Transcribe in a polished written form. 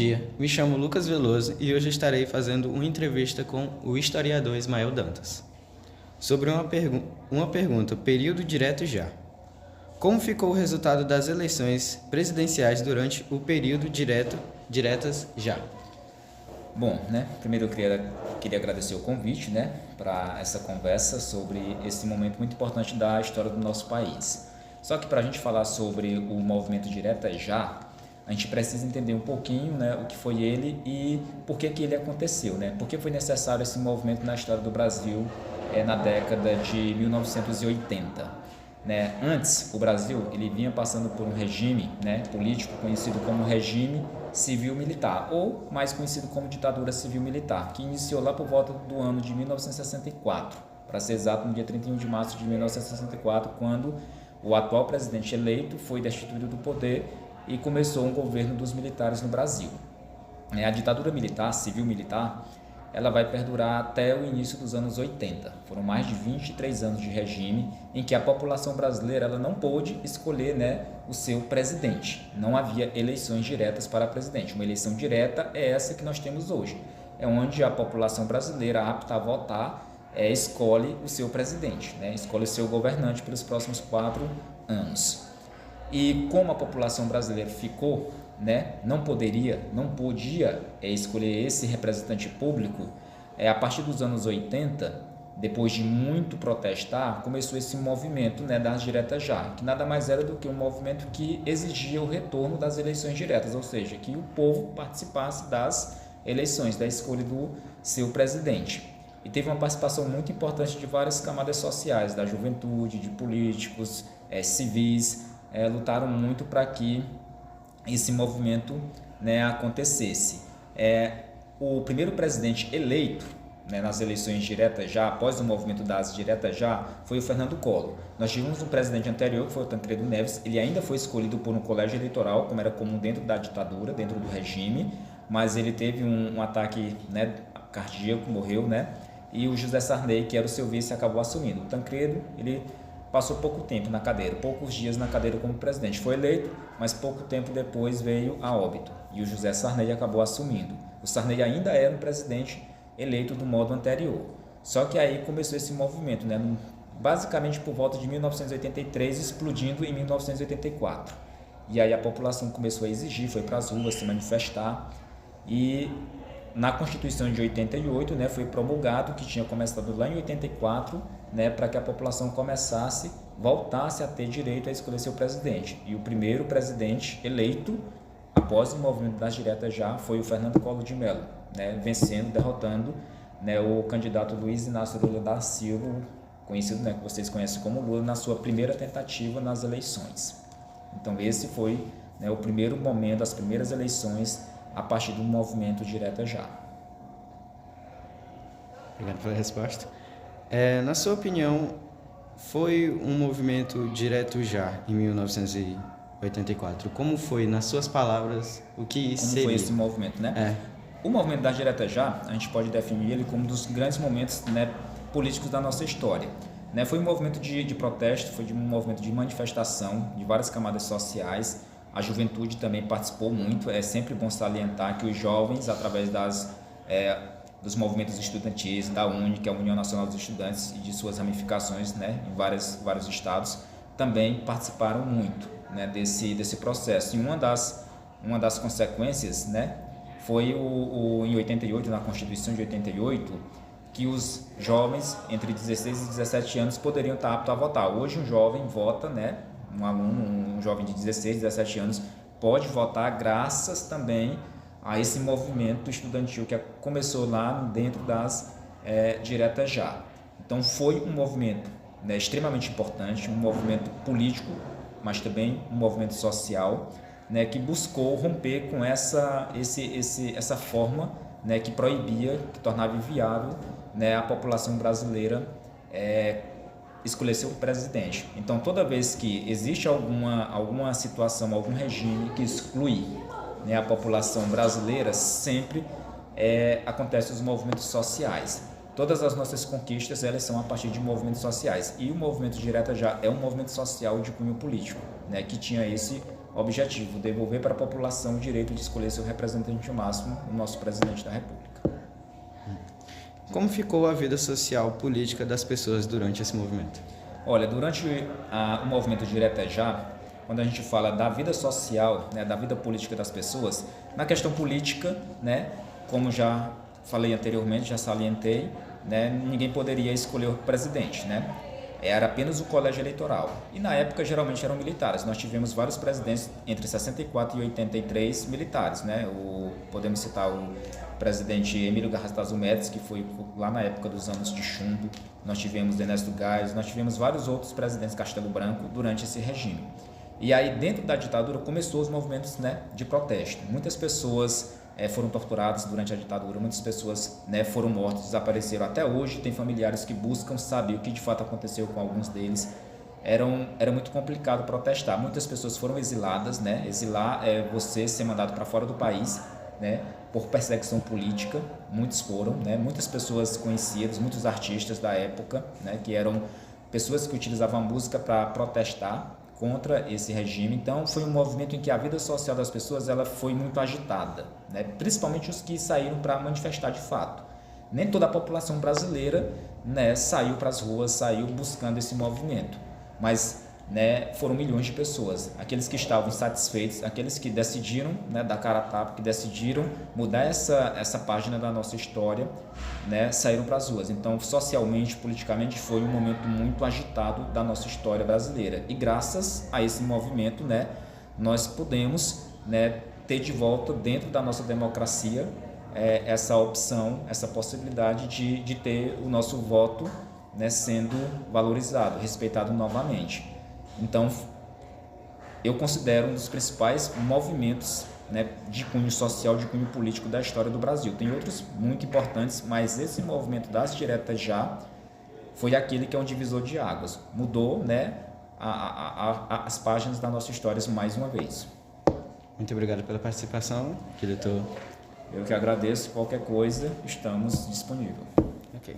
dia, me chamo Lucas Veloso e hoje estarei fazendo uma entrevista com o historiador Ismael Dantas sobre uma pergunta, período direto já. Como ficou o resultado das eleições presidenciais durante o período diretas já? Bom, primeiro eu queria agradecer o convite, para essa conversa sobre esse momento muito importante da história do nosso país. Só que para a gente falar sobre o movimento Direta Já, a gente precisa entender um pouquinho, o que foi ele e por que ele aconteceu, Por que foi necessário esse movimento na história do Brasil na década de 1980. Antes, o Brasil ele vinha passando por um regime político conhecido como regime civil-militar, ou mais conhecido como ditadura civil-militar, que iniciou lá por volta do ano de 1964, para ser exato, no dia 31 de março de 1964, quando o atual presidente eleito foi destituído do poder e começou um governo dos militares no Brasil. A ditadura militar, civil-militar, ela vai perdurar até o início dos anos 80. Foram mais de 23 anos de regime em que a população brasileira ela não pôde escolher o seu presidente. Não havia eleições diretas para presidente. Uma eleição direta é essa que nós temos hoje. É onde a população brasileira apta a votar escolhe o seu presidente, escolhe o seu governante pelos próximos 4 anos. E como a população brasileira ficou não podia escolher esse representante público, a partir dos anos 80, depois de muito protestar, começou esse movimento das diretas já, que nada mais era do que um movimento que exigia o retorno das eleições diretas, ou seja, que o povo participasse das eleições, da escolha do seu presidente. E teve uma participação muito importante de várias camadas sociais, da juventude, de políticos, civis, lutaram muito para que esse movimento acontecesse. O primeiro presidente eleito nas eleições diretas já, após o movimento das diretas já, foi o Fernando Collor. Nós tivemos um presidente anterior, que foi o Tancredo Neves. Ele ainda foi escolhido por um colégio eleitoral, como era comum dentro da ditadura, dentro do regime, mas ele teve um ataque cardíaco, morreu, e o José Sarney, que era o seu vice, acabou assumindo. O Tancredo, ele passou pouco tempo na cadeira, poucos dias na cadeira como presidente. Foi eleito, mas pouco tempo depois veio a óbito e o José Sarney acabou assumindo. O Sarney ainda era um presidente eleito do modo anterior. Só que aí começou esse movimento, basicamente por volta de 1983, explodindo em 1984. E aí a população começou a exigir, foi para as ruas se manifestar e na Constituição de 88, foi promulgado, que tinha começado lá em 84, para que a população voltasse a ter direito a escolher seu presidente. E o primeiro presidente eleito, após o movimento das diretas já, foi o Fernando Collor de Mello, vencendo, derrotando o candidato Luiz Inácio Lula da Silva, conhecido, que vocês conhecem como Lula, na sua primeira tentativa nas eleições. Então esse foi o primeiro momento, as primeiras eleições a partir do movimento Direta Já. Obrigado pela resposta. Na sua opinião, foi um movimento direto já em 1984? Como foi, nas suas palavras, o que seria? Como foi esse movimento, O movimento da Direta Já, a gente pode definir ele como um dos grandes momentos políticos da nossa história. Foi um movimento de protesto, foi um movimento de manifestação de várias camadas sociais. A juventude também participou muito. É sempre bom salientar que os jovens, através dos movimentos estudantis, da UNE, que é a União Nacional dos Estudantes, e de suas ramificações em vários estados, também participaram muito desse processo. E uma das consequências foi em 88, na Constituição de 88, que os jovens entre 16 e 17 anos poderiam estar aptos a votar. Hoje um jovem vota, um aluno, um jovem de 16, 17 anos, pode votar graças também a esse movimento estudantil que começou lá dentro das diretas já. Então foi um movimento extremamente importante, um movimento político, mas também um movimento social, que buscou romper com essa forma que proibia, que tornava inviável a população brasileira escolher seu presidente. Então, toda vez que existe alguma situação, algum regime que exclui a população brasileira, sempre acontecem os movimentos sociais. Todas as nossas conquistas elas são a partir de movimentos sociais. E o movimento Direta Já é um movimento social de cunho político, que tinha esse Objetivo: devolver para a população o direito de escolher seu representante máximo, o nosso presidente da República. Como ficou a vida social política das pessoas durante esse movimento? Olha, durante o movimento Direto é Já, quando a gente fala da vida social, né, da vida política das pessoas, na questão política, né, como já falei anteriormente, já salientei, né, ninguém poderia escolher o presidente, né? Era apenas o colégio eleitoral. E na época geralmente eram militares. Nós tivemos vários presidentes entre 64 e 83 militares, né? Podemos citar o presidente Emílio Garrastazu Médici, que foi lá na época dos anos de chumbo. Nós tivemos Ernesto Geisel, nós tivemos vários outros presidentes Castelo Branco durante esse regime. E aí dentro da ditadura começou os movimentos, né, de protesto. Muitas pessoas foram torturadas durante a ditadura, muitas pessoas, né, foram mortas, desapareceram. Até hoje tem familiares que buscam saber o que de fato aconteceu com alguns deles. Era muito complicado protestar. Muitas pessoas foram exiladas, né? Exilar é você ser mandado para fora do país, né, por perseguição política. Muitos foram, né? Muitas pessoas conhecidas, muitos artistas da época, né, que eram pessoas que utilizavam a música para protestar contra esse regime. Então foi um movimento em que a vida social das pessoas ela foi muito agitada, né? Principalmente os que saíram para manifestar de fato. Nem toda a população brasileira, né, saiu para as ruas, saiu buscando esse movimento, mas, né, foram milhões de pessoas, aqueles que estavam insatisfeitos, aqueles que decidiram, né, dar cara a tapa, que decidiram mudar essa página da nossa história, né, saíram para as ruas. Então, socialmente, politicamente, foi um momento muito agitado da nossa história brasileira. E graças a esse movimento, né, nós pudemos, né, ter de volta dentro da nossa democracia essa opção, essa possibilidade de ter o nosso voto, né, sendo valorizado, respeitado novamente. Então, eu considero um dos principais movimentos, né, de cunho social, de cunho político da história do Brasil. Tem outros muito importantes, mas esse movimento das Diretas Já foi aquele que é um divisor de águas. Mudou, né, as páginas da nossa história mais uma vez. Muito obrigado pela participação, diretor. Eu que agradeço. Qualquer coisa, estamos disponíveis. Ok.